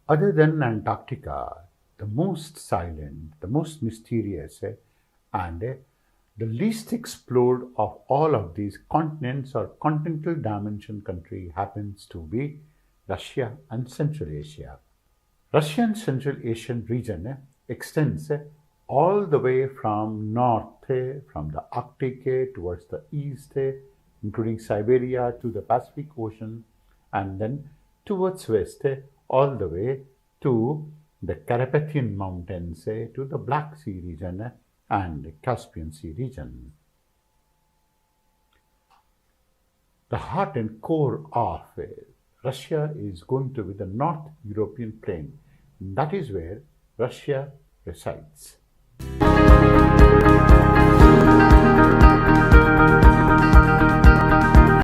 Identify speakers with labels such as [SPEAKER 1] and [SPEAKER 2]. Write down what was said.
[SPEAKER 1] Other than Antarctica, the most silent, the most mysterious, and the least explored of all of these continents or continental dimension country happens to be Russia and Central Asia. Russian Central Asian region extends all the way from north, from the Arctic towards the east, including Siberia to the Pacific Ocean, and then towards west, all the way to the Carpathian Mountains, to the Black Sea region and the Caspian Sea region. The heart and core of Russia is going to be the North European plain. That is where Russia resides.